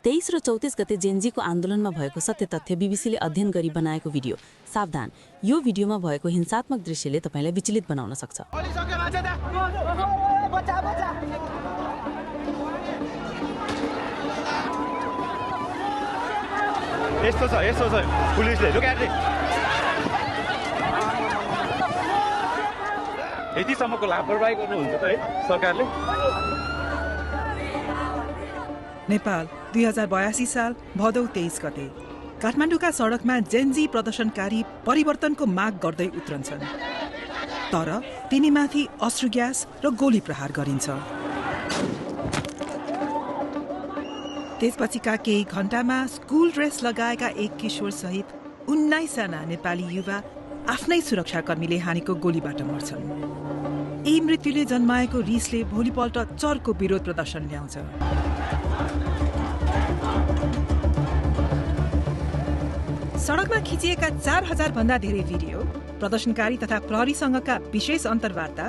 23 र 34 गते जेनजीको आन्दोलनमा भएको सत्य तथ्य बीबीसीले अध्ययन गरी बनाएको भिडियो। सावधान, यो भिडियोमा भएको हिंसात्मक दृश्यले तपाईलाई विचलित बनाउन सक्छ। यस्तो छ पुलिसले लुकाएर यतिसम्मको लापरवाही गर्नुहुन्छ त है सरकारले। नेपाल 2082 साल भदौ 23 गते काठमाडौँका सडकमा जेनजी प्रदर्शनकारी परिवर्तनको माग गर्दै उत्रन्छन्, तर तिनीमाथि अश्रु ग्यास र गोली प्रहार गरिन्छ। त्यसपछिका केही घण्टामा स्कुल ड्रेस लगाएका एक किशोर सहित 19 जना नेपाली युवा आफ्नै सुरक्षाकर्मीले हानेको गोलीबाट मर्छन्। यी मृत्युले जन्माएको रिसले भोलिपल्ट चर्को विरोध प्रदर्शन ल्याउँछ। सडकमा खिचिएका 4000 भन्दा धेरै भिडियो, प्रदर्शनकारी तथा प्रहरीसँगका विशेष अन्तर्वार्ता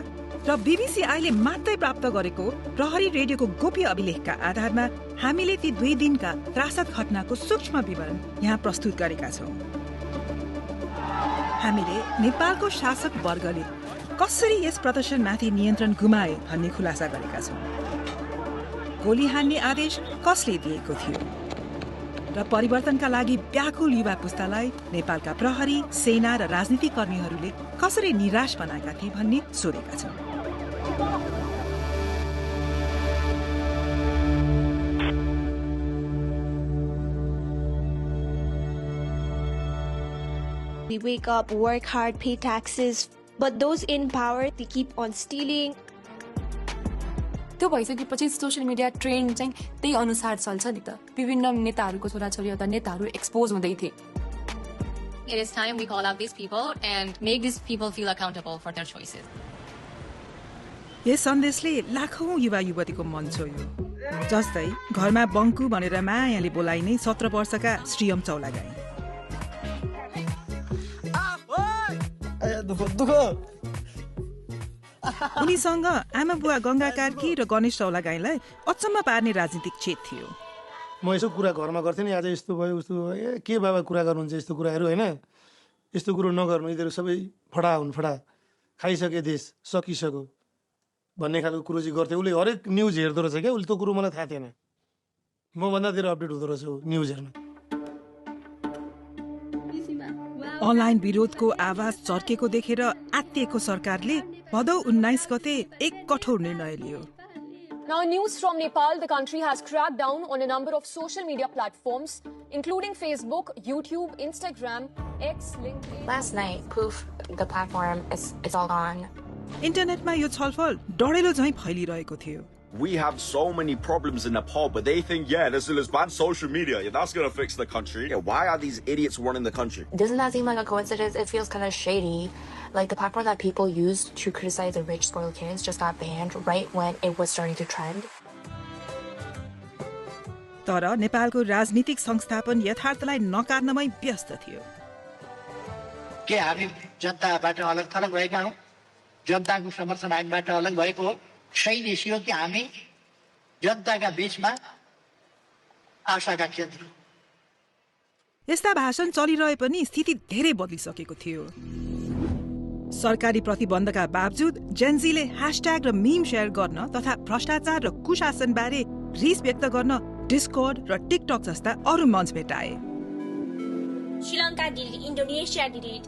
र बीबीसी आईले मात्रै प्राप्त गरेको प्रहरी रेडियोको गोप्य अभिलेखका आधारमा हामीले ती 2 दिनका त्रासद घटनाको सूक्ष्म विवरण यहाँ प्रस्तुत गरेका छौं। हामीले नेपालको शासक वर्गले कसरी यस प्रदर्शनमाथि नियन्त्रण गुमाए भन्ने खुलासा गरेका छौं। गोली हान्ने आदेश कसले दिएको थियो र परिवर्तनका लागि व्याकुल युवा पुस्तालाई नेपालका प्रहरी, सेना र राजनीतिक कर्मीहरूले कसरी निराश बनाएका थिए भन्ने सोधेका छौं। We wake up, work hard, pay taxes, but those in power, they keep on stealing. त्यो भइसकेपछि सोशल मिडिया ट्रेन्ड चाहिँ त्यही अनुसार चल्छ नि त। विभिन्न नेताहरूको छोराछोरी अथवा नेताहरू एक्सपोज हुँदै थिए। It is time we call out these people and make these people feel accountable for their choices. यस सन्देशले लाखौं युवा युवतीको मन छोयो। जस्तै घरमा बङ्कु भनेर मायाले बोलाइने 17 वर्षका श्रीयम चौलागाई। उनीसँग आमा बुवा गंगा कार्की र गणेश चौलागाईलाई अचम्म पार्ने राजनीतिक चेत थियो। म यसो कुरा घरमा गर्थेँ नि, आज यस्तो भयो उस्तो भयो, के बाबा कुरा गर्नुहुन्छ यस्तो कुराहरू होइन, यस्तो कुरो नगर्नु, यिनीहरू सबै फडा हुन्, फडा खाइसके देश सकिसक्यो भन्ने खालको कुरो चाहिँ गर्थ्यो। उसले हरेक न्युज हेर्दो रहेछ क्या, उसले त्यो कुरो मलाई थाहा थिएन। मभन्दा धेरै अपडेट हुँदो रहेछ न्युज हेर्न। अनलाइन विरोधको आवाज चर्केको देखेर आत्तिएको सरकारले भदौ 19 गते एक कठोर निर्णय लियो। Now, news from Nepal, the country has cracked down on a number of social media platforms, including Facebook, YouTube, Instagram, X, LinkedIn. Last night, poof, the platform is all gone. इन्टरनेटमा यो छलफल डढेलो झैं फैलिरहेको थियो। We have so many problems in Nepal, but they think, let's ban social media. Yeah, that's going to fix the country. Yeah, why are these idiots running the country? Doesn't that seem like a coincidence? It feels kind of shady. Like the platform that people used to criticize the rich spoiled kids just got banned right when it was starting to trend. तर नेपालको राजनीतिक संस्थापन यथार्थलाई नकार्नमै व्यस्त थियो। के हामी जनताबाट अलग थलग भएका हौं? जनताको समर्थन हामीबाट अलग भएको हो? सही देश हो कि हामी जनताका बीचमा आशाका केन्द्र। यस्ता भाषण चलिरहे पनि स्थिति धेरै बदलिसकेको थियो। सरकारी प्रतिबन्धका बावजुद जेनजीले ह्याशट्याग र मीम शेयर गर्न तथा भ्रष्टाचार र कुशासन बारे रिस व्यक्त गर्न डिस्कर्ड र टिकटक जस्ता अरू मञ्च भेटाए। Sri Lanka did it, Indonesia did it.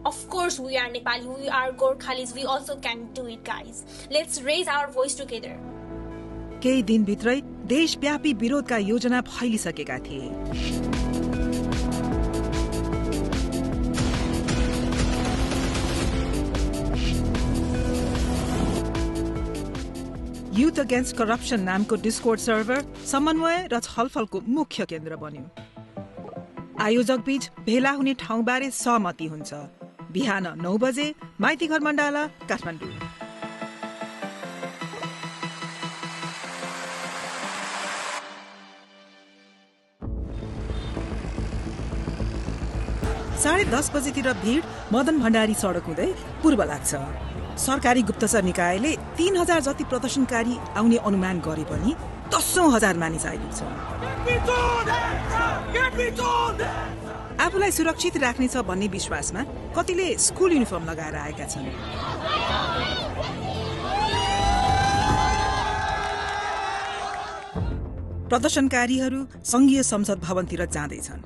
Of course, we are Nepali, we are Gorkhalis, we also can do it, guys. Let's raise our voice together. केही दिनभित्रै देशव्यापी विरोधका योजना फैलिसकेका थिए। युथ अगेन्स्ट करप्सन नामको डिस्कोर्ड सर्भर समन्वय र छलफलको मुख्य केन्द्र बन्यो। आयोजक बीच भेला हुने ठाउँबारे सहमति हुन्छ। बिहान 9 बजे माइतीघर मण्डाला, काठमाडौँ। साढे 10 बजेतिर भीड़ मदन भण्डारी सडक हुँदै पूर्व लाग्छ। सरकारी गुप्तचर निकायले 3000 जति प्रदर्शनकारी आउने अनुमान गरे पनि 10,000 मानिस आइपुग्छ। आफूलाई सुरक्षित राख्नेछ भन्ने विश्वासमा कतिले स्कुल युनिफर्म लगाएर आएका छन्। प्रदर्शनकारीहरू संघीय संसद भवनतिर जाँदैछन्,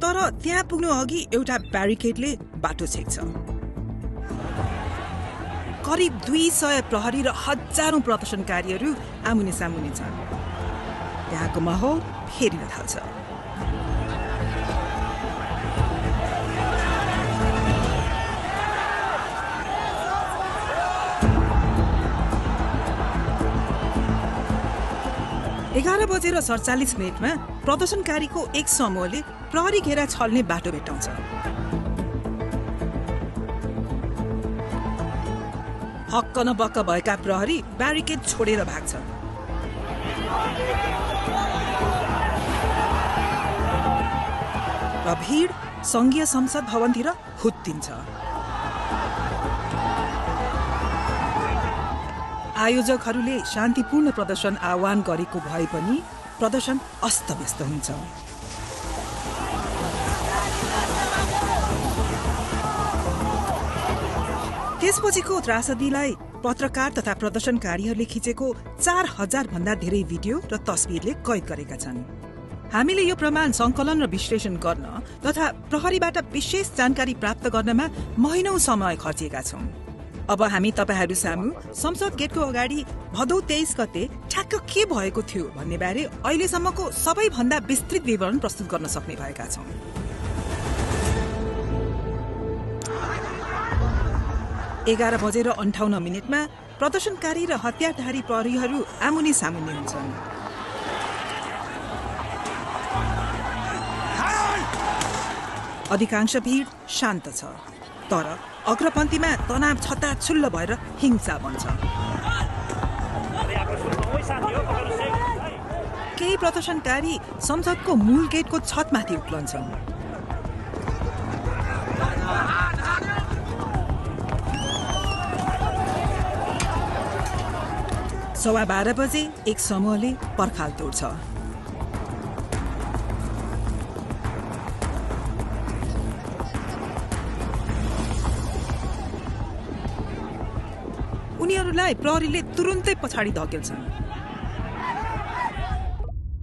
तर त्यहाँ पुग्नु अघि एउटा ब्यारिकेडले बाटो छेक्छ। करिब 200 प्रहरी र हजारौं प्रदर्शनकारीहरू आमुने सामुने छन्। त्यहाँको माहौल फेरिन थाल्छ। एघार बजेर 47 प्रदर्शनकारीको एक समूहले प्रहरी घेरा छल्ने बाटो भेट्टाउँछ। हक्क नबक्क भएका प्रहरी ब्यारिकेड छोडेर भाग्छन्। र भीड संघीय संसद भवनतिर हुत्तिन्छ। आयोजकहरूले शान्तिपूर्ण प्रदर्शन आह्वान गरेको भए पनि प्रदर्शन अस्तव्यस्त हुन्छ। त्यसपछिको त्रासदीलाई पत्रकार तथा प्रदर्शनकारीहरूले खिचेको 4000 भन्दा धेरै भिडियो र तस्बिरले कैद गरेका छन्। हामीले यो प्रमाण संकलन र विश्लेषण गर्न तथा प्रहरीबाट विशेष जानकारी प्राप्त गर्नमा महिनौं समय खर्चेका छौं। अब हामी तपाईहरू सामु संसद गेटको अगाडि भदौ 23 गते ठ्याक्क के भएको थियो भन्ने बारे अहिलेसम्मको सबैभन्दा विस्तृत विवरण प्रस्तुत गर्न सक्ने भएका छौं। 11:58 प्रदर्शनकारी र हतियारधारी प्रहरीहरू आमुने सामुन्ने हुन्छन्। अधिकांश भीड शान्त छ, तर अग्रपन्थीमा तनाव छताछुल्ल भएर हिंसा बन्छ। केही प्रदर्शनकारी संसदको मूल गेटको छतमाथि उक्लन्छन्। सवा 12 बजे एक समूहले पर्खाल तोड्छ। उनीहरूलाई प्रहरीले तुरुन्तै पछाडि धकेल्छन्।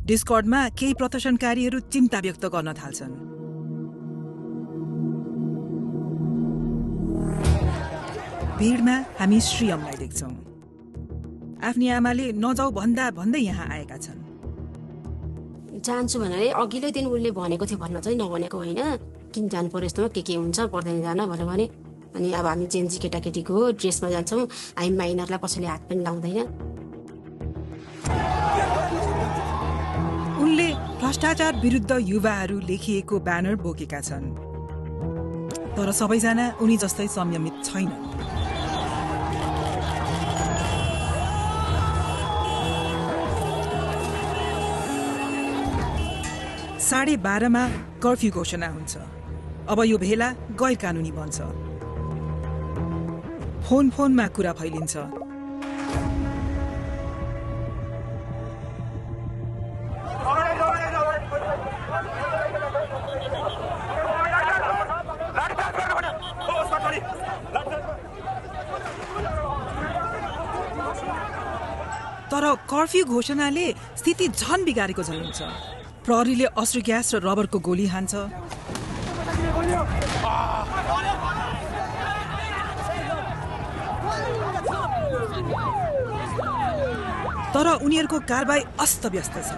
डिस्कर्डमा केही प्रदर्शनकारीहरू चिन्ता व्यक्त गर्न थाल्छन्। भिडमा हामी श्रीयमलाई देख्छौं। आफ्नी आमाले नजाऊ भन्दा भन्दै यहाँ आएका छन्। जान्छु भनेर अघिल्लै दिन उसले भनेको थियो, भन्न चाहिँ नभनेको होइन। किन जानु पर्यो, यस्तोमा के हुन्छ, पर्दैन जान भनेर भने। अनि अब हामी जेन्जी केटाकेटीको ड्रेसमा जान्छौँ, हामी माइनरलाई कसैले हात पनि लाउँदैन। उनले भ्रष्टाचार विरुद्ध युवाहरू लेखिएको ब्यानर बोकेका छन्, तर सबैजना उनी जस्तै संयमित छैनन्। 12:30 कर्फ्यू घोषणा हुन्छ। अब यो भेला गैर कानुनी बन्छ। फोनमा कुरा फैलिन्छ। तर कर्फ्यू घोषणाले स्थिति झन बिगारेको झन् हुन्छ। प्रहरीले अश्रु ग्यास र रबरको गोली हान्छ। तर उनीहरूको कारबाही अस्तव्यस्त छ।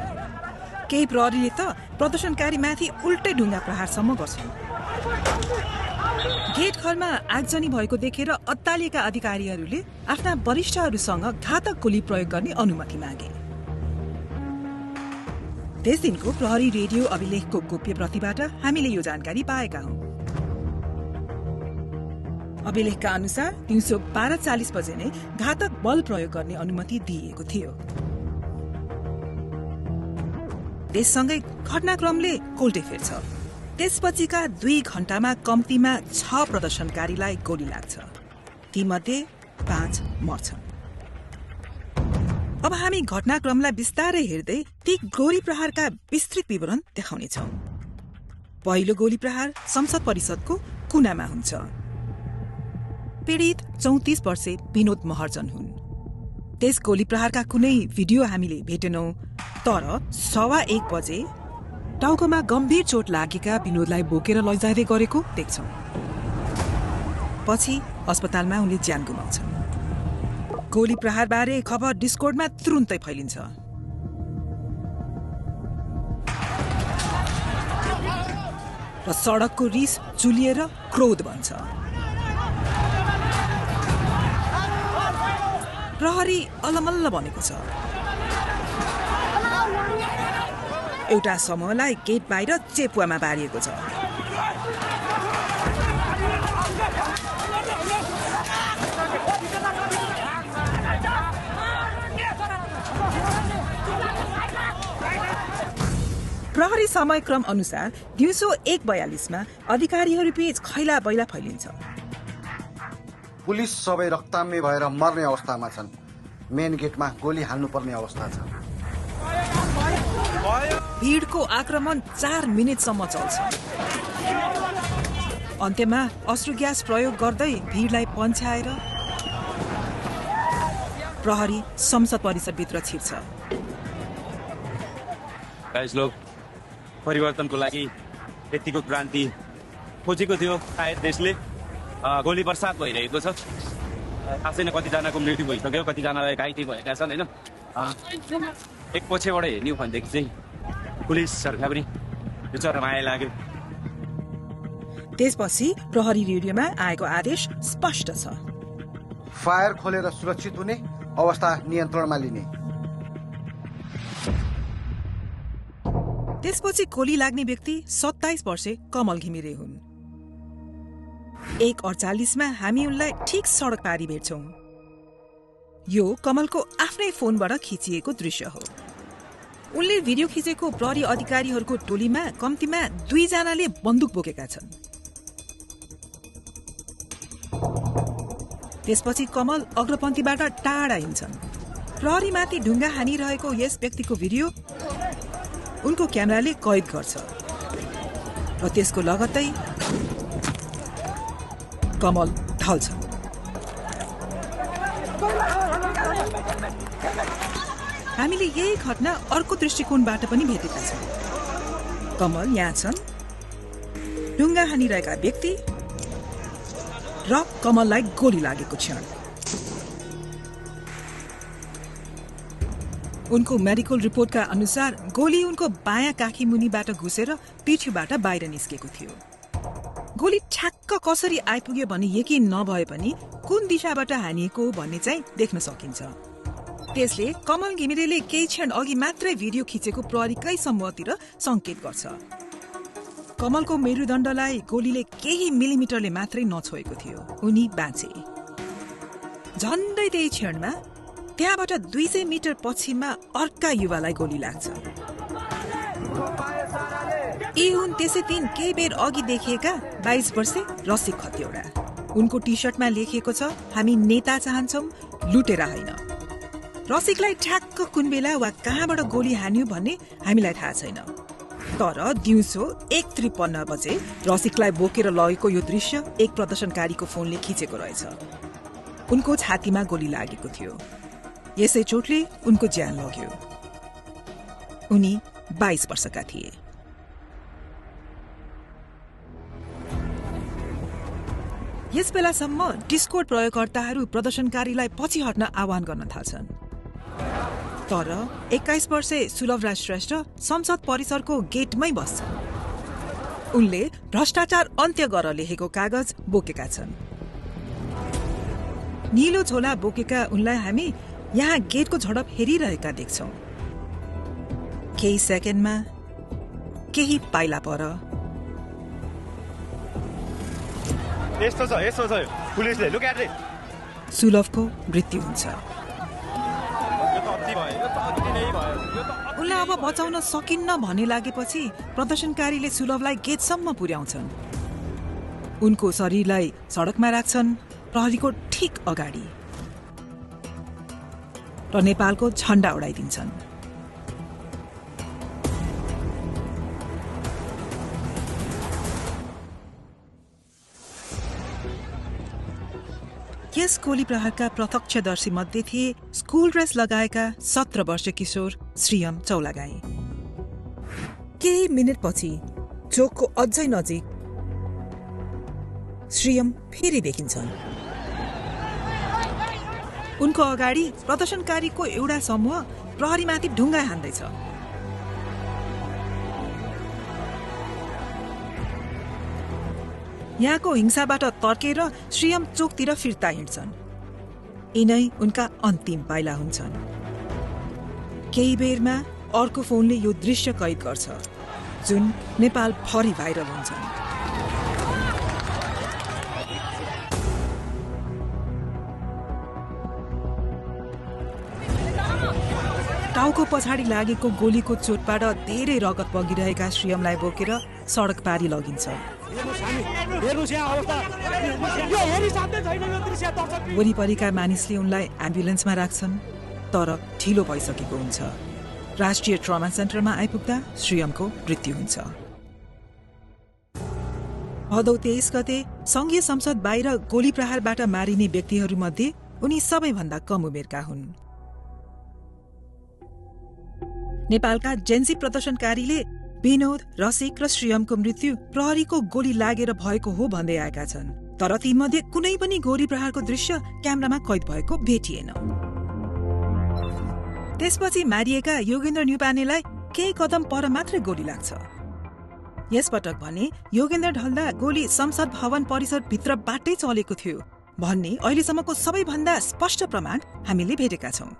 केही प्रहरीले त प्रदर्शनकारी माथि उल्टै ढुङ्गा प्रहारसम्म गर्छन्। गेट घरमा आगजनी भएको देखेर अत्तालिएका अधिकारीहरूले आफ्ना वरिष्ठहरूसँग घातक गोली प्रयोग गर्ने अनुमति मागे। त्यस दिनको प्रहरी रेडियो अभिलेखको गोप्य प्रतिबाट हामीले यो जानकारी पाएका हौं। अभिलेखका अनुसार दिउँसो 12:40 बजे नै घातक बल प्रयोग गर्ने अनुमति दिइएको थियो। त्यससँगै घटनाक्रमले कोल्टे फेर्छ। त्यसपछिका 2 घण्टामा कम्तीमा 6 प्रदर्शनकारीलाई गोली लाग्छ। तीमध्ये 5 मर्छन्। अब हामी घटनाक्रमलाई बिस्तारै हेर्दै ती गोली प्रहारका विस्तृत विवरण देखाउनेछौँ। पहिलो गोली प्रहार संसद परिषदको कुनामा हुन्छ। पीडित 34 वर्षे विनोद महर्जन हुन्। त्यस गोली प्रहारका कुनै भिडियो हामीले भेटेनौं, तर 1:15 बजे टाउकोमा गम्भीर चोट लागेका विनोदलाई बोकेर लैजाँदै गरेको देख्छौं। पछि अस्पतालमा उनले ज्यान गुमाउँछन्। गोली प्रहारबारे खबर डिस्कोर्डमा तुरुन्तै फैलिन्छ। र सडकको रिस चुलिएर क्रोध बन्छ। प्रहरी अलमल्ल बनेको छ। एउटा समूहलाई गेट बाहिर चेपुवामा बारिएको छ। प्रहरी समयक्रम अनुसार दिउँसो 1:42 मा अधिकारीहरूबीच खैला बैला फैलिन्छ। पुलिस सबै रक्ताम्य भएर मर्ने अवस्थामा छन्। मेन गेटमा गोली हाल्नुपर्ने अवस्था छ। भीडको आक्रमण 4 मिनेटसम्म चल्छ। अन्त्यमा अश्रु ग्यास प्रयोग गर्दै भीडलाई पन्छाएर प्रहरी संसद परिसरभित्र छिर्छ। परिवर्तनको लागि यतिको क्रान्ति खोजेको थियो सायद देशले। गोली बर्सात भइरहेको छ। थाहा छैन कतिजनाको मृत्यु भइसक्यो, कतिजनालाई घाइते भएका छन् होइन। एक पछिबाट हेर्ने हो भनेदेखि चाहिँ पुलिसहरूलाई पनि विचार माया लाग्यो। त्यसपछि प्रहरी रेडियोमा आएको आदेश स्पष्ट छ। फायर खोलेर सुरक्षित हुने, अवस्था नियन्त्रणमा लिने। त्यसपछि गोली लाग्ने व्यक्ति 27 वर्षे कमल घिमिरे हुन्। 1:48 मा हामी उनलाई ठिक सडक पारी भेट्छौं। यो कमलको आफ्नै फोनबाट खिचिएको दृश्य हो। उनले भिडियो खिचेको प्रहरी अधिकारीहरूको टोलीमा कम्तीमा 2 जनाले बन्दुक बोकेका छन्। त्यसपछि कमल अग्रपन्थीबाट टाढा हिँड्छन्। प्रहरीमाथि ढुङ्गा हानिरहेको यस व्यक्तिको भिडियो उनको क्यामेराले कैद गर्छ र त्यसको लगत्तै कमल ढल्छ। हामीले यही घटना अर्को दृष्टिकोणबाट पनि भेटेका छौँ। कमल यहाँ छन्, ढुङ्गा हानिरहेका व्यक्ति र कमललाई गोली लागेको क्षण। उनको मेडिकल रिपोर्टका अनुसार गोली उनको बायाँ काखी मुनिबाट घुसेर पिठ्यूबाट बाहिर निस्केको थियो। गोली ठ्याक्क कसरी आइपुग्यो भन्ने यकिन नभए पनि कुन दिशाबाट हानिएको भन्ने चाहिँ देख्न सकिन्छ। त्यसले कमल घिमिरेले केही क्षण अघि मात्रै भिडियो खिचेको प्रहरीकै समूहतिर संकेत गर्छ। कमलको मेरुदण्डलाई गोलीले केही मिलिमिटरले मात्रै नछोएको थियो। उनी बाँचे। झन्डै त्यही क्षणमा त्यहाँबाट 200 मिटर पछिमा अर्का युवालाई गोली लाग्छ। यी हुन् त्यसै दिन केही बेर अघि देखिएका 22 वर्षे रसिक खतिवडा। उनको टी सर्टमा लेखिएको छ, हामी नेता चाहन्छौं, लुटेर होइन। रसिकलाई ठ्याक्क कुन बेला वा कहाँबाट गोली हान्यो भन्ने हामीलाई थाहा छैन। तर दिउँसो 1:53 बजे रसिकलाई बोकेर लगेको यो दृश्य एक प्रदर्शनकारीको फोनले खिचेको रहेछ। उनको छातीमा गोली लागेको थियो। यसै चोटले उनको ज्यान लग्यो। उनी 22 वर्षका थिए। यस बेलासम्म डिस्कोर्ड प्रयोगकर्ताहरू प्रदर्शनकारीलाई पछि हट्न आह्वान गर्न थाल्छन्। तर 21 वर्षे सुलभराज श्रेष्ठ संसद परिसरको गेटमै बस्छन्। उनले भ्रष्टाचार अन्त्य गर लेखेको कागज बोकेका छन्। नीलो झोला बोकेका उनलाई हामी यहाँ गेटको झडप हेरिरहेका देख्छौं। केही सेकेन्डमा केही पाइला पर यस्तो छ पुलिसले लुक एट इट। सुलभको मृत्यु हुन्छ। उनलाई अब बचाउन सकिन्न भन्ने लागेपछि प्रदर्शनकारीले सुलभलाई गेटसम्म पुर्याउँछन्। उनको शरीरलाई सडकमा राख्छन्, प्रहरीको ठिक अगाडि। र नेपालको झण्डा उडाइदिन्छन्। यस गोली प्रहारका प्रत्यक्षदर्शी मध्ये थिए स्कुल ड्रेस लगाएका 17 वर्षीय किशोर श्रीयम चौलागाई। केही मिनेटपछि चोकको अझै नजिक श्रीयम फेरि देखिन्छन्। उनको अगाडि प्रदर्शनकारीको एउटा समूह प्रहरीमाथि ढुङ्गा हान्दैछ। यहाँको हिंसाबाट तर्केर श्रीयम चोकतिर फिर्ता हिँड्छन्। यिनै उनका अन्तिम पाइला हुन्छन्। केही बेरमा अर्को फोनले यो दृश्य कैद गर्छ जुन नेपाल भरि भाइरल हुन्छन्। टाउको पछाडि लागेको गोलीको चोटबाट धेरै रगत बगिरहेका श्रीयमलाई बोकेर सडक पारी लगिन्छ। वरिपरिका मानिसले उनलाई एम्बुलेन्समा राख्छन् तर ढिलो भइसकेको हुन्छ। राष्ट्रिय ट्रमा सेन्टरमा आइपुग्दा श्रीयमको मृत्यु हुन्छ। भदौ 23 गते संघीय संसद बाहिर गोली प्रहारबाट मारिने व्यक्तिहरूमध्ये उनी सबैभन्दा कम उमेरका हुन्। नेपालका जेन्जी प्रदर्शनकारीले विनोद, रसिक र श्रीयमको मृत्यु प्रहरीको गोली लागेर भएको हो भन्दै आएका छन्, तर तीमध्ये कुनै पनि गोली प्रहारको दृश्य क्यामेरामा कैद भएको भेटिएन। त्यसपछि मारिएका योगेन्द्र न्युपानेलाई केही कदम पर मात्रै गोली लाग्छ। यसपटक भने योगेन्द्र ढल्दा गोली संसद भवन परिसरभित्रबाटै चलेको थियो भन्ने अहिलेसम्मको सबैभन्दा स्पष्ट प्रमाण हामीले भेटेका छौं।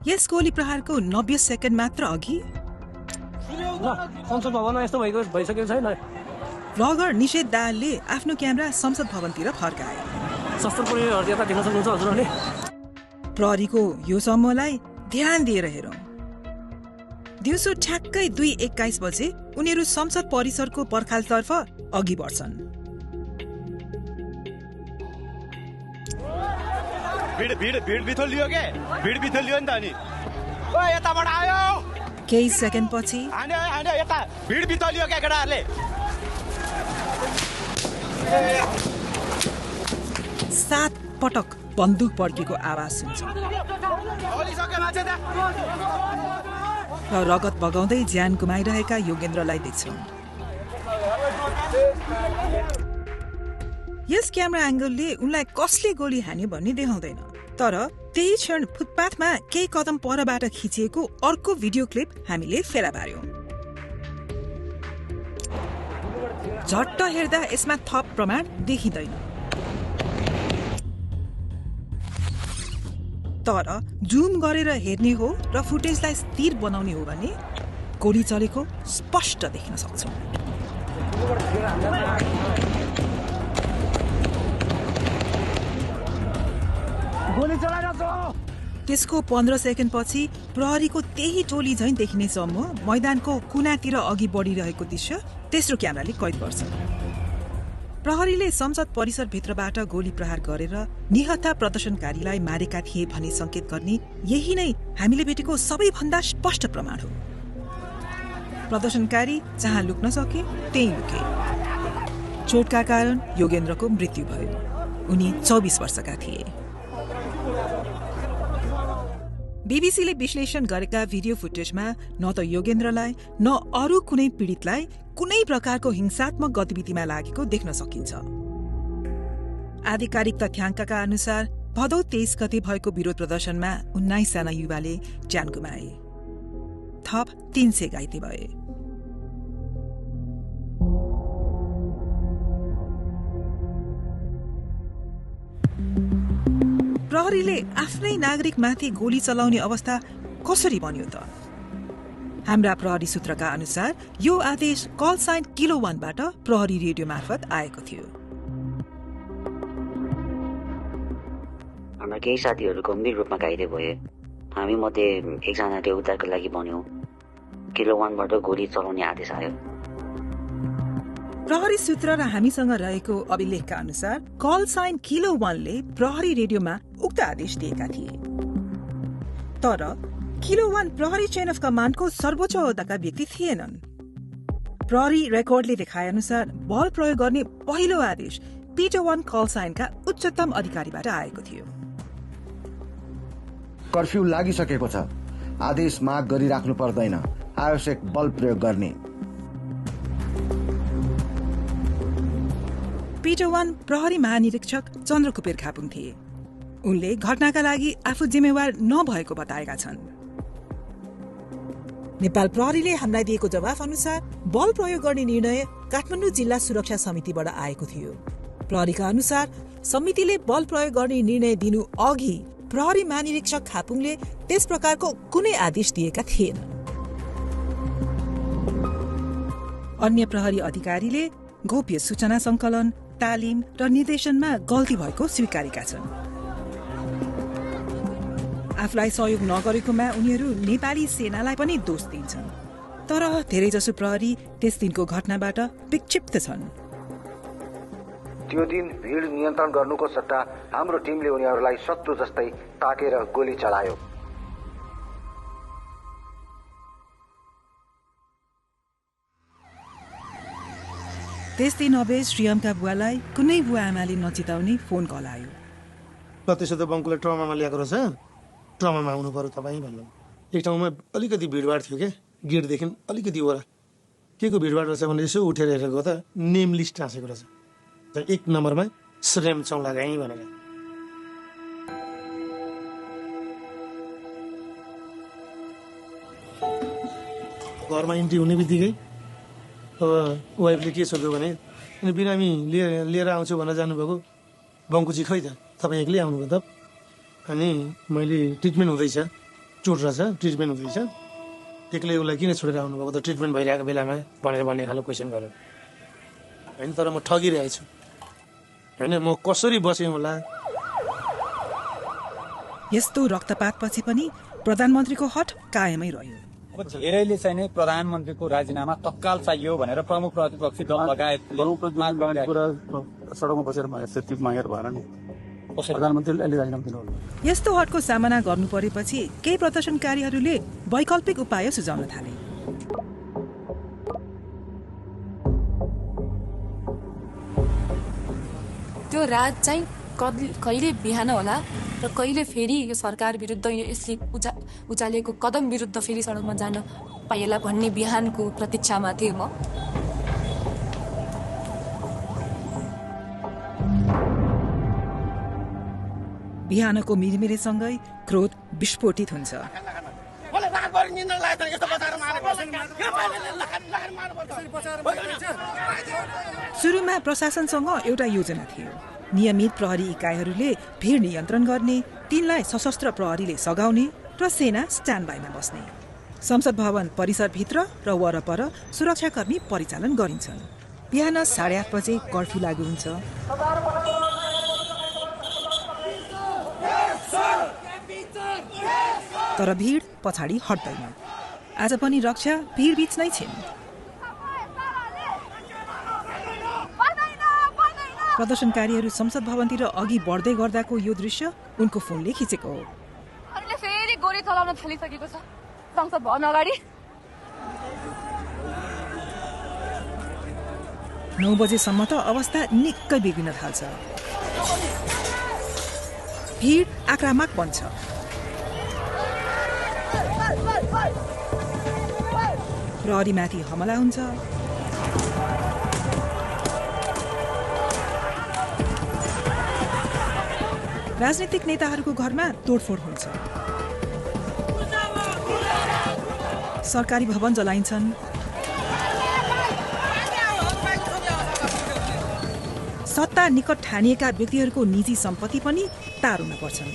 यस गोली प्रहारको 90 सेकेन्ड मात्र अघि संसद भवनमा यस्तो भइसकेको छैन। भ्लगर निषेध दाहालले आफ्नो क्यामेरा संसद भवनतिर फर्काए। सशस्त्र प्रहरीहरू यता देख्न सक्नुहुन्छ हजुरहरूले। प्रहरीको यो समूहलाई ध्यान दिएर हेरौं। दिउँसो ठ्याक्कै 2:21 बजे उनीहरू संसद परिसरको पर्खालतर्फ अघि बढ्छन्। केही सेकेन्ड पछि 7 पटक बन्दुक पड्केको आवाज सुन्छ र रगत बगाउँदै ज्यान गुमाइरहेका योगेन्द्रलाई देख्छौं। यस क्यामेरा एंगलले उनलाई कसले गोली हान्यो भन्ने देखाउँदैन, तर त्यही क्षण फुटपाथमा केही कदम परबाट खिचिएको अर्को भिडियो क्लिप हामीले फेला पार्यौं। झट्ट हेर्दा यसमा थप प्रमाण देखिँदैन, तर जुम गरेर हेर्ने हो र फुटेजलाई स्थिर बनाउने हो भने गोली चलेको स्पष्ट देख्न सक्छौं। त्यसको 15 सेकेन्ड पछि प्रहरीको त्यही टोली झैं देखिने समूह मैदानको कुनातिर अघि बढिरहेको दृश्य तेस्रो क्यामेराले कैद गर्छ। प्रहरीले संसद परिसरभित्रबाट गोली प्रहार गरेर निहत्था प्रदर्शनकारीलाई मारेका थिए भन्ने संकेत गर्ने यही नै हामीले भेटेको सबैभन्दा स्पष्ट प्रमाण हो। प्रदर्शनकारी जहाँ लुक्न सके त्यही लुके। चोटका कारण योगेन्द्रको मृत्यु भयो। उनी 24 वर्षका थिए। बीबीसीले विश्लेषण गरेका भिडियो फुटेजमा न त योगेन्द्रलाई न अरू कुनै पीडितलाई कुनै प्रकारको हिंसात्मक गतिविधिमा लागेको देख्न सकिन्छ। आधिकारिक तथ्याङ्कका अनुसार भदौ 23 गते भएको विरोध प्रदर्शनमा 19 जना युवाले ज्यान गुमाए। थप 300 घाइते भए। प्रहरीले आफ्नै नागरिकमाथि गोली चलाउने अवस्था कसरी बन्यो त? हाम्रा प्रहरी सूत्रका अनुसार यो आदेश कल साइन किलो 1बाट प्रहरी रेडियो मार्फत आएको थियो। हाम्रा केही साथीहरू गम्भीर रूपमा घाइते भए। हामी मध्ये एकजनाले उद्धारको लागि भन्यो। किलो 1बाट गोली चलाउने आदेश आयो। प्रहरी सूत्र र हामीसँग रहेको अभिलेखका अनुसार कल साइन किलो 1ले प्रहरी रेडियोमा उक्त आदेश दिएका थिए। तर किलो 1 प्रहरी चेन अफ कमान्डको सर्वोच्च ओहदाका व्यक्ति थिएनन्। प्रहरी रेकर्डले देखाए अनुसार बल प्रयोग गर्ने पहिलो आदेश पिटर 1 कल साइनका उच्चतम अधिकारीबाट आएको थियो। कर्फ्यू लागिसकेको छ, आदेश माग गरिराख्नु पर्दैन, आवश्यक बल प्रयोग गर्ने। पिटर 1 प्रहरी महानिरीक्षक चन्द्रकुपेर खापुङ थिए। उनले घटनाका लागि आफू जिम्मेवार नभएको बताएका छन्। नेपाल प्रहरीले हामीलाई दिएको जवाफ अनुसार बल प्रयोग गर्ने निर्णय काठमाडौँ जिल्ला सुरक्षा समितिबाट आएको थियो। प्रहरीका अनुसार समितिले बल प्रयोग गर्ने निर्णय दिनु अघि प्रहरी महानिरीक्षक खापुङले त्यस प्रकारको कुनै आदेश दिएका थिएनन्। अन्य प्रहरी अधिकारीले गोप्य सूचना संकलन, तालिम र निर्देशनमा गल्ती भएको स्वीकारेका छन्। आफूलाई सहयोग नगरेकोमा उनीहरू नेपाली सेनालाई पनि दोष दिन्छन्। तर धेरैजसो प्रहरी त्यस दिनको घटनाबाट विक्षिप्त छन्। त्यो दिन भिड नियन्त्रण गर्नुको सट्टा हाम्रो टिमले उनीहरूलाई शत्रु जस्तै ताकेर गोली चलायो। त्यस दिन अबेज श्रीयमका बुवालाई कुनै बुवा आमाले नचिताउने फोन कल आयो। त्यसो त बङ्कुलाई ट्रमामा ल्याएको रहेछ, ट्रमामा आउनु पर्यो तपाईँ भन्नु। एक ठाउँमा अलिकति भिडभाड थियो क्या, गेटदेखि अलिकति वरा के को भिडभाड रहेछ भने यसो उठेर हेरेको त नेम लिस्ट टाँसेको रहेछ। 1 नम्बरमा श्रेम चौला गाई भनेर। घरमा इन्ट्री हुने बित्तिकै अब वाइफले के सोध्यो भने बिरामी लिएर आउँछु भनेर जानुभएको, बङ्कुची खै त तपाईँ एक्लै आउनुभयो त? अनि मैले ट्रिटमेन्ट हुँदैछ, चोट रहेछ, ट्रिटमेन्ट हुँदैछ, एक्लै उसलाई किन छोडेर आउनुभएको त ट्रिटमेन्ट भइरहेको बेलामा भनेर भन्ने खालको क्वेसन गर्यो होइन। तर म ठगिरहेको छु होइन, म कसरी बसेँ होला। यस्तो रक्तपातपछि पनि प्रधानमन्त्रीको हट कायमै रह्यो। धेरैले चाहिँ नै प्रधानमन्त्रीको राजीनामा तत्काल चाहियो भनेर प्रमुख प्रतिपक्षी दल लगायत सडकमा बसेर मागेर भएर नि प्रधानमन्त्रीले अहिले राजीनामा दिनुभयो। यस्तो हटको सामना गर्नु परेपछि केही प्रदर्शनकारीहरूले वैकल्पिक उपाय सुझाउन थाले। त्यो रात चाहिँ कहिले बिहान होला र कहिले फेरि यो सरकार विरुद्ध यसले उचालेको कदम विरुद्ध फेरि सडकमा जान पाइएला भन्ने बिहानको प्रतीक्षामा थिएँ म। बिहानको मिरमिरेसँगै क्रोध विस्फोटित हुन्छ। सुरुमा प्रशासनसँग एउटा योजना थियो। नियमित प्रहरी इकाइहरूले भिड नियन्त्रण गर्ने, तिनलाई सशस्त्र प्रहरीले सघाउने र सेना स्ट्यान्ड बाईमा बस्ने। संसद भवन परिसरभित्र र वरपर सुरक्षाकर्मी परिचालन गरिन्छन्। बिहान 8:30 बजे कर्फ्यू लागू हुन्छ। तर भिड पछाडि हट्दैन। आज पनि रक्षा भिड बीच नै छिन्। प्रदर्शनकारीहरू संसद भवनतिर अघि बढ्दै गर्दाको यो दृश्य उनको फोनले खिचेको हो। फेरि गोली चलाउन थालिसकेको छ संसद भवन अगाडि। 9 बजेसम्म त अवस्था निकै बिग्रिन थाल्छ। भिड आक्रामक बन्छ। प्रहरीमाथि हमला हुन्छ। राजनीतिक नेताहरूको घरमा तोडफोड हुन्छ। सरकारी भवन जलाइन्छन्। सत्ता निकट ठानिएका व्यक्तिहरूको निजी सम्पत्ति पनि तारुन पर्छन्।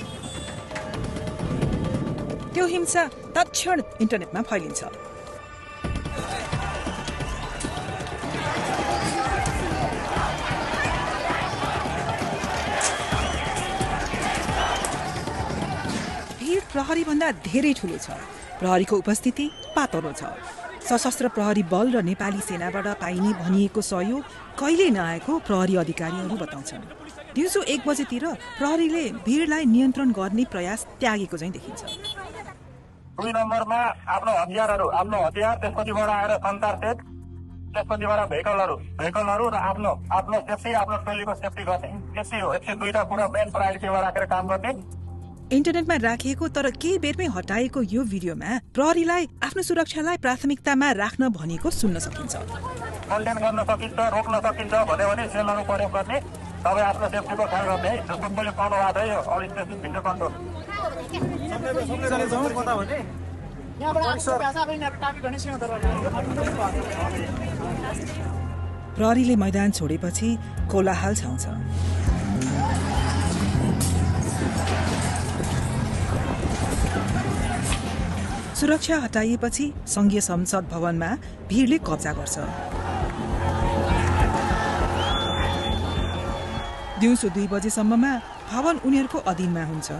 त्यो हिंसा तत्क्षण इन्टरनेटमा फैलिन्छ। प्रहरी भन्दा धेरै ठूलो छ। प्रहरीको उपस्थिति पातलो छ। सशस्त्र प्रहरी बल र नेपाली सेनाबाट पाइने भनिएको सहयोग कहिले नआएको प्रहरी अधिकारीहरू बताउँछन्। दिउँसो 1 बजेतिर प्रहरीले भिडलाई नियन्त्रण गर्ने प्रयास त्यागेको चाहिँ देखिन्छ। 2 नम्बरमा आफ्नो हतियार त्यसपछिबाट आएर सन्तार सेट त्यसपछिबाट भेहिकलहरू र आफ्नो सेफ्टी आफ्नो टोलीको सेफ्टी गर्ने त्यस्तै हो। 102टा कुरा मेन प्रायोरिटीमा राखेर काम गर्ने। इन्टरनेटमा राखिएको तर केही बेरमै हटाएको यो भिडियोमा प्रहरीलाई आफ्नो सुरक्षालाई प्राथमिकतामा राख्न भनेको सुन्न सकिन्छ। कन्टेन गर्न सकिन्छ, रोक्न सकिन्छ भन्यो भने सेलहरू प्रयोग गर्ने, सबै आफ्नो सेफ्टीको ख्याल गर्ने। जस्तो मैले पाउनु भएको थियो अल स्टेसन भिडियो कन्ट्रोल। प्रहरीले मैदान छोडेपछि कोलाहल छाउँछ। सुरक्षा हटाइएपछि संघीय संसद भवनमा भीडले कब्जा गर्छ। दिउँसो 2 बजेसम्ममा भवन उनीहरूको अधीनमा हुन्छ।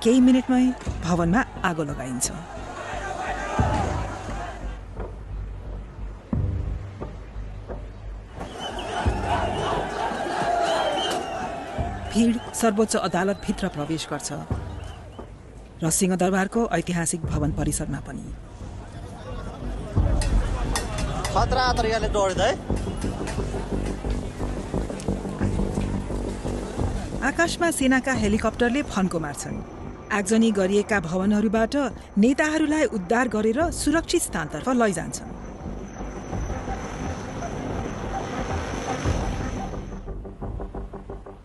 केही मिनेटमै भवनमा आगो लगाइन्छ। भीड सर्वोच्च अदालतभित्र प्रवेश गर्छ र सिंहदरबारको ऐतिहासिक भवन परिसरमा पनि। खतरा तरिकाले दौड्दै आकाशमा सेनाका हेलिकप्टरले फन्को मार्छन्। आगजनी गरिएका भवनहरूबाट नेताहरूलाई उद्धार गरेर सुरक्षित स्थानतर्फ लैजान्छन्।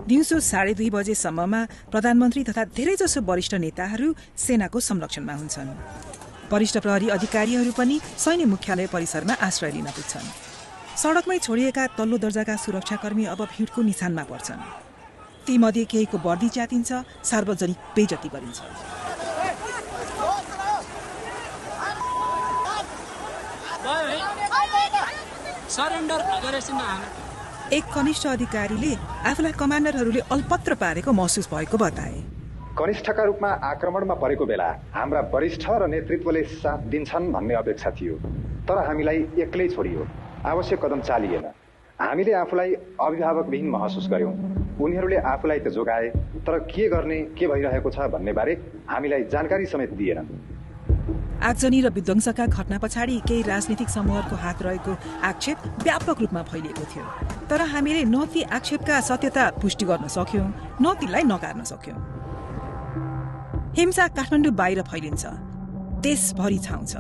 दिउँसो 2:30 बजेसम्ममा प्रधानमन्त्री तथा धेरैजसो वरिष्ठ नेताहरू सेनाको संरक्षणमा हुन्छन्। वरिष्ठ प्रहरी अधिकारीहरू पनि सैन्य मुख्यालय परिसरमा आश्रय लिन पुग्छन्। सडकमै छोडिएका तल्लो दर्जाका सुरक्षाकर्मी अब भिडको निशानमा पर्छन्। तीमध्ये केहीको वर्दी च्यातिन्छ, सार्वजनिक बेइज्जती गरिन्छ। एक कनिष्ठ अधिकारीले आफूलाई कमान्डरहरूले अल्पत्र पारेको महसुस भएको बताए। कनिष्ठका रूपमा आक्रमणमा परेको बेला हाम्रा वरिष्ठ र नेतृत्वले साथ दिन्छन् भन्ने अपेक्षा थियो, तर हामीलाई एक्लै छोडियो। आवश्यक कदम चालिएन। हामीले आफूलाई अभिभावकविहीन महसुस गर्यौं। उनीहरूले आफूलाई त जोगाए, तर के गर्ने, के भइरहेको छ भन्ने बारे हामीलाई जानकारी समेत दिएनन्। आगजनी र विध्वंसका घटना पछाडि केही राजनीतिक समूहहरूको हात रहेको आक्षेप व्यापक रूपमा फैलिएको थियो, तर हामीले न ती आक्षेपका सत्यता पुष्टि गर्न सक्यौं न तीलाई नकार्न सक्यौं। हिंसा काठमाडौँ बाहिर फैलिन्छ, देशभरि छाउँछ।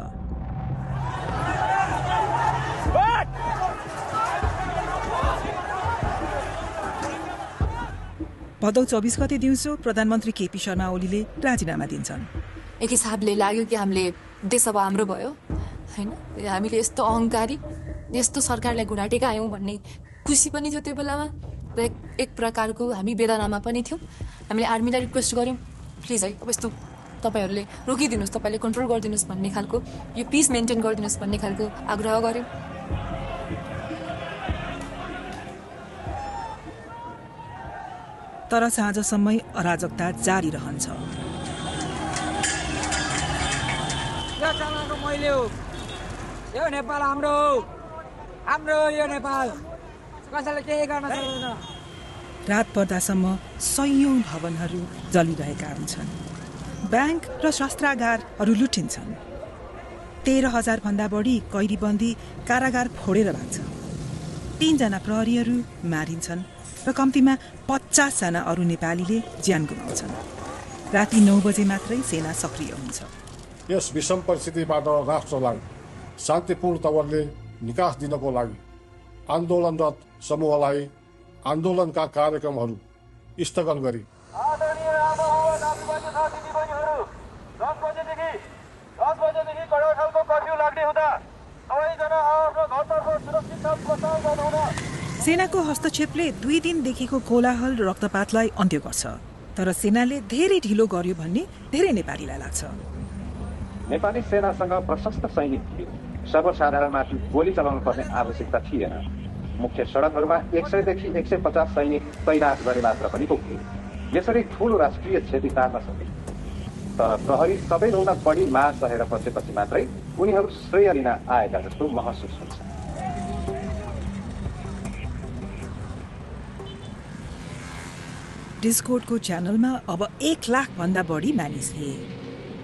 भदौ 24 गते दिउँसो प्रधानमन्त्री केपी शर्मा ओलीले राजीनामा दिन्छन्। एक हिसाबले लाग्यो कि हामीले देश अब हाम्रो भयो हैन, हामीले यस्तो अहङ्कारी यस्तो सरकारलाई घुँडाटेका आयौँ भन्ने खुसी पनि थियो त्यो बेलामा र एक प्रकारको हामी वेदनामा पनि थियौँ। हामीले आर्मीलाई रिक्वेस्ट गर्यौँ, प्लिज है अब यस्तो तपाईँहरूले रोकिदिनुहोस्, तपाईँले कन्ट्रोल गरिदिनुहोस् भन्ने खालको, यो पिस मेन्टेन गरिदिनुहोस् भन्ने खालको आग्रह गर्यौँ। तर साँझसम्मै अराजकता जारी रहन्छ। यो नेपाल हाम्रो यो नेपाल कसैले केही गर्न सक्दैन। रात पर्दासम्म सयौं भवनहरू जलिरहेका हुन्छन्। ब्याङ्क र शस्त्रागारहरू लुटिन्छन्। 13,000 भन्दा बढी कैदीबन्दी कारागार फोडेर भाग्छ। 3 जना प्रहरीहरू मारिन्छन् र कम्तीमा 50 जना अरू नेपालीले ज्यान गुमाउँछन्। राति 9 बजे मात्रै सेना सक्रिय हुन्छ। यस विषम परिस्थितिबाट राष्ट्रलाई शान्तिपूर्ण तवरले निकास दिनको लागि आन्दोलनरत समूहलाई आन्दोलनका कार्यक्रमहरू स्थगन गरी 10 बजेदेखि कडा खालको कर्फ्यू लाग्ने हुँदा सबैजना आफ्नो घरतर्फ सुरक्षित बचाउ गर्नुहुन। सेनाको हस्तक्षेपले 2 दिनदेखिको कोलाहल र रक्तपातलाई अन्त्य गर्छ, तर सेनाले धेरै ढिलो गर्यो भन्ने धेरै नेपालीलाई लाग्छ। नेपाली सेनासँग प्रशस्त सैनिक थियो। सर्वसाधारणमाथि गोली चलाउनु पर्ने आवश्यकता थिएन। मुख्य सडकहरूमा 100 देखि 150 सैनिक तैनात गरे मात्र पनि पुग्थ्यो। यसरी ठूलो राष्ट्रिय क्षति टार्न सके। तर प्रहरी सबैभन्दा बढी मार सहेर बसेपछि मात्रै उनीहरू श्रेय लिन आएका जस्तो महसुस हुन्छ। डिस्कोर्डको च्यानलमा अब 1 लाखभन्दा बढी मानिस थिए।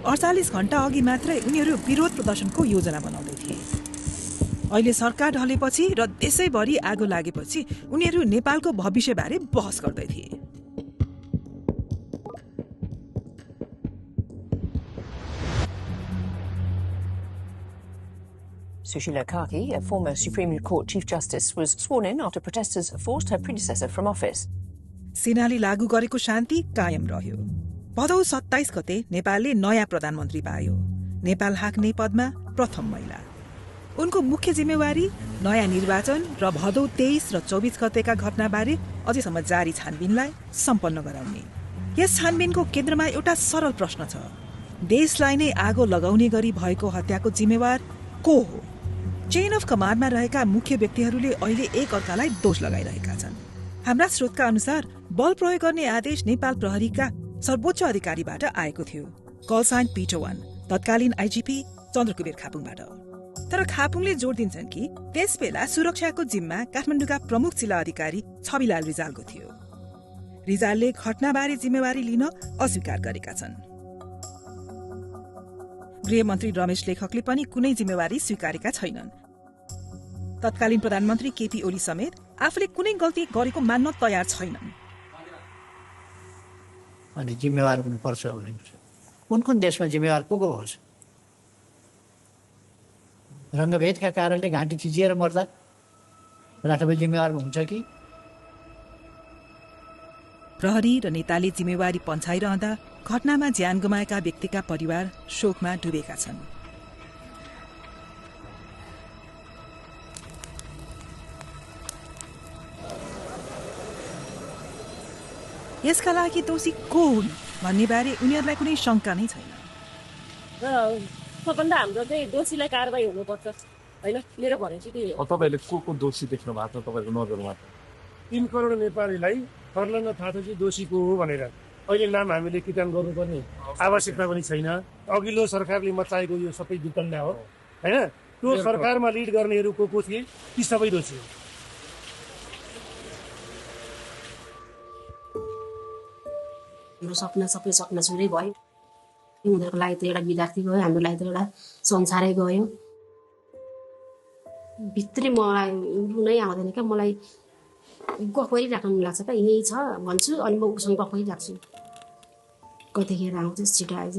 48 घण्टा अघि मात्रै उनीहरू विरोध प्रदर्शनको योजना बनाउँदै थिए। अहिले सरकार ढलेपछि र देशैभरि आगो लागेपछि उनीहरू नेपालको भविष्यबारे बहस गर्दै थिए। Sushila Karki, a former Supreme Court Chief Justice, was sworn in after protesters forced her predecessor from office. सेनाले लागू गरेको शान्ति कायम रह्यो। भदौ 27 गते नेपालले नयाँ प्रधानमन्त्री पायो। नेपाल हाँक्ने पदमा प्रथम महिला। उनको मुख्य जिम्मेवारी नयाँ निर्वाचन र भदौ 23 र 24 गतेका घटनाबारे अझैसम्म जारी छानबिनलाई सम्पन्न गराउने। यस छानबिनको केन्द्रमा एउटा सरल प्रश्न छ। देशलाई नै आगो लगाउने गरी भएको हत्याको जिम्मेवार को हो? चेन अफ कमान्डमा रहेका मुख्य व्यक्तिहरूले अहिले एक अर्कालाई दोष लगाइरहेका छन्। हाम्रा स्रोतका अनुसार बल प्रयोग गर्ने आदेश नेपाल प्रहरीका सर्वोच्च अधिकारीबाट आएको थियो। कल साइन पिटो 1 तत्कालीन आइजिपी चन्द्रकुबेर खापुङबाट। तर खापुङले जोड दिन्छन् कि त्यसबेला सुरक्षाको जिम्मा काठमाडौँका प्रमुख जिल्ला अधिकारी छविलाल रिजालको थियो। रिजालले घटनाबारे जिम्मेवारी लिन अस्वीकार गरेका छन्। गृहमन्त्री रमेश लेखकले पनि कुनै जिम्मेवारी स्वीकारेका छैनन्। तत्कालीन प्रधानमन्त्री केपी ओली समेत आफूले कुनै गल्ती गरेको मान्न तयार छैनन्। अनि जिम्मेवार हुनुपर्छ भने कुन देशमा जिम्मेवार को हुन्छ? रङ्गभेदका कारणले घाँटी थिचिएर मर्दा राष्ट्रपति जिम्मेवार हुन्छ कि? प्रहरी र नेताले जिम्मेवारी पन्छाइरहँदा घटनामा ज्यान गुमाएका व्यक्तिका परिवार शोकमा डुबेका छन्। यसका लागि दोषी को हुन् भन्ने बारे उनीहरूलाई कुनै शङ्का नै छैन। सबभन्दा हाम्रो चाहिँ दोषीलाई कारबाही हुनुपर्छ होइन, मेरो भनाइ चाहिँ त्यही हो। तपाईँले को दोषी देख्नु भएको छ तपाईँको नजरमा? 3 करोड नेपालीलाई फर्लन थाहा छ कि दोषी को हो भनेर अहिले नाम हामीले किटान गर्नुपर्ने आवश्यकता पनि छैन। अघिल्लो सरकारले मचाएको यो सबै वितण्डा हो होइन। त्यो सरकारमा लिड गर्नेहरू को थिए ती सबै दोषी हो। हाम्रो सबै सपना छुरै भयो। उनीहरूको लागि त एउटा विद्यार्थी गयो, हाम्रो लागि त एउटा संसारै गयो। भित्रै मलाई रुनै आउँदैन क्या, मलाई गफ गरिराख्नु मन लाग्छ क्या। यही छ भन्छु अनि म उसँग गफ गरिराख्छु। कतिखेर आउँछ छिटो आइज,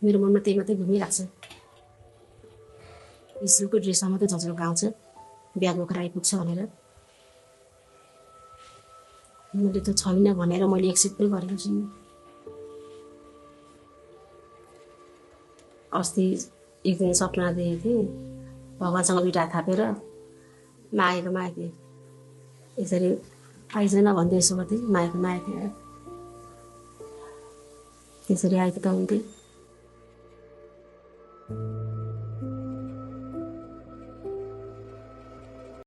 मेरो मनमा त्यही मात्रै घुमिरहेको छ। स्कुलको ड्रेसमा मात्रै झन्झक आउँछ बिहा बोकेर आइपुग्छ भनेर। मैले त छैन भनेर मैले एक्सेप्ट पनि गरेको छु। अस्ति एक दिन सपना देखेको थिएँ, भगवान्सँग बिटा थापेर मागेको थिएँ। यसरी आइजन भन्दै यसो गर्दै मागेको थिएँ। त्यसरी आएको त हुन्थ्यो।